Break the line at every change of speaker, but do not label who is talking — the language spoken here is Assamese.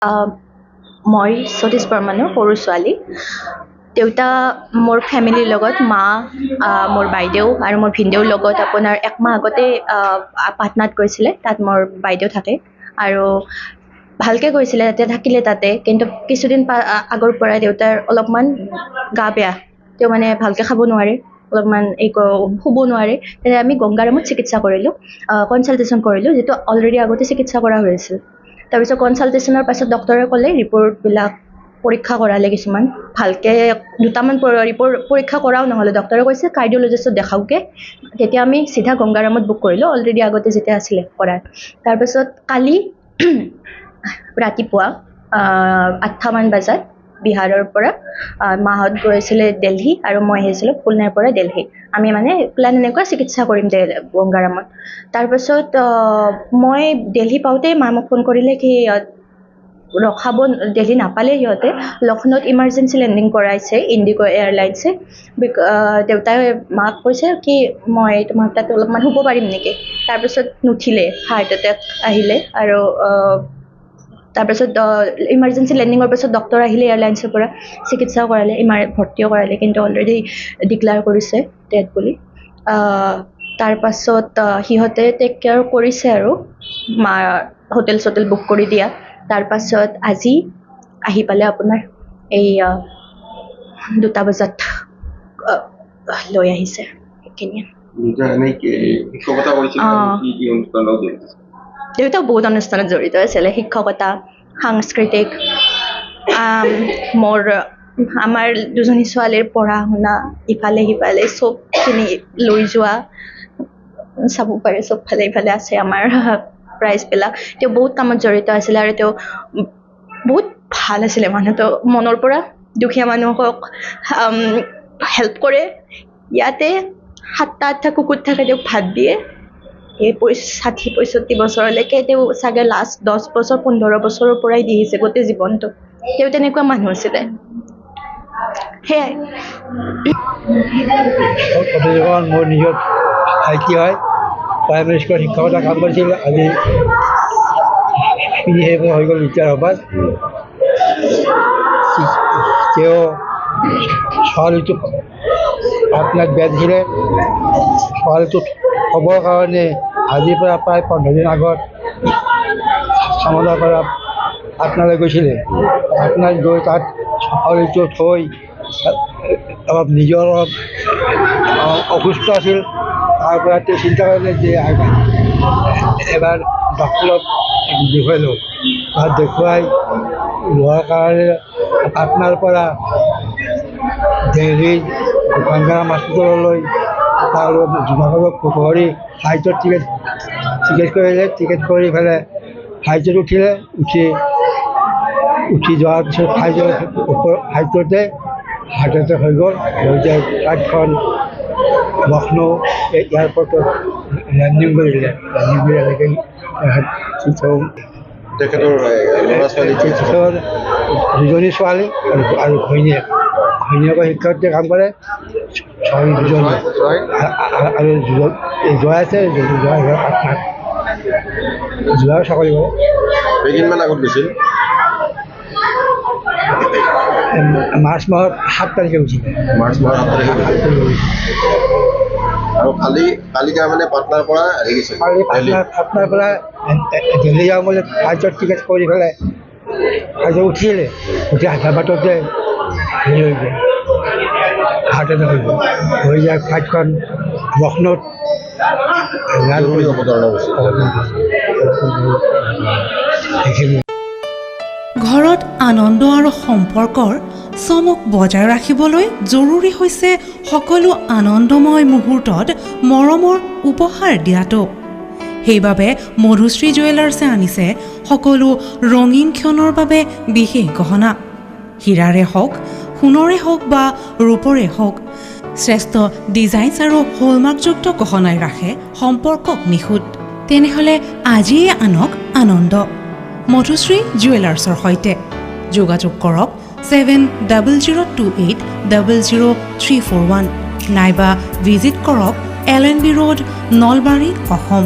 মই সতীশ বৰ্মনৰ সৰু ছোৱালী। দেউতা মোৰ ফেমিলিৰ লগত, মা, মোৰ বাইদেউ আৰু মোৰ ভিনদেউৰ লগত আপোনাৰ 1 মাহ আগতে পাটনাত গৈছিলে। তাত মোৰ বাইদেউ থাকে আৰু ভালকৈ গৈছিলে, তাতে থাকিলে তাতে। কিন্তু কিছুদিন আগৰ পৰাই দেউতাৰ অলপমান গা বেয়া, তেওঁ মানে ভালকৈ খাব নোৱাৰে, অলপমান শুব নোৱাৰে। তেতিয়া আমি গংগাৰামত চিকিৎসা কৰিলোঁ, কনচাল্টেশ্যন কৰিলোঁ, যিটো অলৰেডি আগতে চিকিৎসা কৰা হৈ আছিল। তাৰপিছত কনচাল্টেশ্যনৰ পাছত ডক্টৰে ক'লে, ৰিপৰ্টবিলাক পৰীক্ষা কৰালে কিছুমান, ভালকৈ 2টামান ৰিপৰ্ট পৰীক্ষা কৰাও নহ'লে। ডক্টৰে কৈছে কাৰ্ডিঅ'লজিষ্টক দেখাওঁকৈ। তেতিয়া আমি চিধা গংগাৰামত বুক কৰিলোঁ, অলৰেডি আগতে যেতিয়া আছিলে কৰাৰ। তাৰপাছত কালি ৰাতিপুৱা 8টামান বজাত বিহাৰৰ পৰা মাহঁত গৈছিলে দিল্লী আৰু মই আহিছিলোঁ খুলনাৰ পৰা দিল্লী। আমি মানে প্লেন এনেকুৱা চিকিৎসা কৰিম গংগাৰামত। তাৰপাছত মই দিল্লী পাওঁতে মা মোক ফোন কৰিলে কি ৰখাব, দিল্লী নাপালে সিহঁতে লক্ষ্ণৌত ইমাৰ্জেঞ্চি লেণ্ডিং কৰাইছে ইণ্ডিগো এয়াৰলাইনছে। দেউতাই মাক কৈছে কি মই তোমাৰ তাত অলপমান শুব পাৰিম নেকি। তাৰপিছত নুঠিলে, হাৰ্ট এটেক আহিলে আৰু তাৰপিছত ইমাৰ্জেঞ্চি লেণ্ডিঙৰ পাছত ডক্টৰ আহিলে এয়াৰলাইন্সৰ পৰা, চিকিৎসা কৰালে, ভৰ্তিও কৰালে, কিন্তু অলৰেডি ডিক্লেয়াৰ কৰিছে ডেথ বুলি। তাৰপাছত সিহঁতে টেক কেয়াৰ কৰিছে আৰু মাৰ হোটেল চোটেল বুক কৰি দিয়া। তাৰপাছত আজি আহি পালে আপোনাৰ এই 2টা বজাত লৈ আহিছে সেইখিনিয়ে। দেউতা বহুত অনুষ্ঠানত জড়িত আছিলে, শিক্ষকতা, সাংস্কৃতিক, আমাৰ দুজনী ছোৱালীৰ পঢ়া শুনা, ইফালে সিফালে চবখিনি লৈ যোৱা, চাব পাৰে চবফালে ইফালে আছে আমাৰ প্ৰাইজবিলাক। তেওঁ বহুত কামত জড়িত আছিলে আৰু তেওঁ বহুত ভাল আছিলে মানুহটো, মনৰ পৰা দুখীয়া মানুহক হেল্প কৰে। ইয়াতে 7টা 8টা কুকুৰ থাকে, তেওঁক ভাত দিয়ে। এই 60-65 বছৰলৈকে তেওঁ চাগে লাষ্ট 10 বছৰ 15 বছৰৰ পৰাই দি আহিছে গোটেই জীৱনটো। তেওঁ তেনেকুৱা মানুহ আছিলে। সেয়াই।
মোৰ নিজৰ ভাইটি হয়, প্ৰাইমেৰী স্কুলত শিক্ষকতা কাম কৰিছিল। আজি হৈ গ'ল ৰিটায়াৰ হ'বাৰ। তেওঁ ছোৱালীটোক পাটনাত বিয়া দিছিলে। ছোৱালীটোক হ'বৰ কাৰণে আজিৰ পৰা প্ৰায় 15 দিন আগত চামলৰ পৰা পাটনালৈ গৈছিলে। পাটনাত গৈ তাত ছোৱালীটো থৈ অলপ নিজৰ অসুস্থ আছিল। তাৰ পৰা তেওঁ চিন্তা কৰিলে যে এবাৰ ডক্টৰক দেখুৱাই লওঁ। তাত দেখুৱাই লোৱাৰ কাৰণে পাটনাৰ পৰা দিল্লীৰ গংগাৰাম হস্পিটেললৈ তাৰ জুনাগড়ত কুশৰী ফ্লাইটৰ টিকেট কৰিলে। টিকেট কৰি পেলাই ফ্লাইটত উঠিলে। উঠি যোৱাৰ পিছত ফ্লাইটতে হাৰ্ট এটেক হৈ গ'ল। হৈ যায় ফ্লাইটখন লক্ষ্ণৌ এয়াৰপৰ্টত লেণ্ডিং কৰিলে। লেণ্ডিং কৰি এনেকৈ
তেখেতৰ ল'ৰা ছোৱালী,
দুজনী ছোৱালী আৰু ঘৈণীয়েকৰ শিক্ষকতে কাম কৰে। ছোৱালী দুজনী আৰু জয় আছে, জয় চাকৰি কৰে।
কেইদিনমান আগত গৈছিল,
মাৰ্চ মাহৰ 7 তাৰিখে গৈছিলে।
মাৰ্চ মাহৰ 7 তাৰিখে আৰু কালি তাৰমানে পাটনাৰ পৰা হেৰি গৈছিল,
পাটনাৰ পৰা দিল্লী যাওঁ বুলি ফ্লাইটৰ টিকেট কৰি পেলাই ফ্লাইটত উঠিলে। উঠি আধা বাটতে হেৰি হৈ গ'ল, হাৰ্ট এটেক হৈ গ'ল। হৈ যায় ফ্লাইটখন লক্ষ্ণৌত সেইখিনি।
ঘৰত আনন্দ আৰু সম্পৰ্কৰ চমক বজাই ৰাখিবলৈ জৰুৰী হৈছে সকলো আনন্দময় মুহূৰ্তত মৰমৰ উপহাৰ দিয়াটো। সেইবাবে মধুশ্ৰী জুৱেলাৰ্ছে আনিছে সকলো ৰঙীন ক্ষণৰ বাবে বিশেষ গহনা। হীৰাৰে হওক, সোণৰে হওক বা ৰূপৰে হওক, শ্ৰেষ্ঠ ডিজাইনছ আৰু হলমাৰ্কযুক্ত গহনাই ৰাখে সম্পৰ্কক নিখুঁত। তেনেহ'লে আজিয়ে আনক আনন্দ মধুশ্ৰী জুৱেলাৰ্ছৰ সৈতে। যোগাযোগ কৰক 7028000341 নাইবা ভিজিট কৰক LNB ৰোড, নলবাৰী, অসম।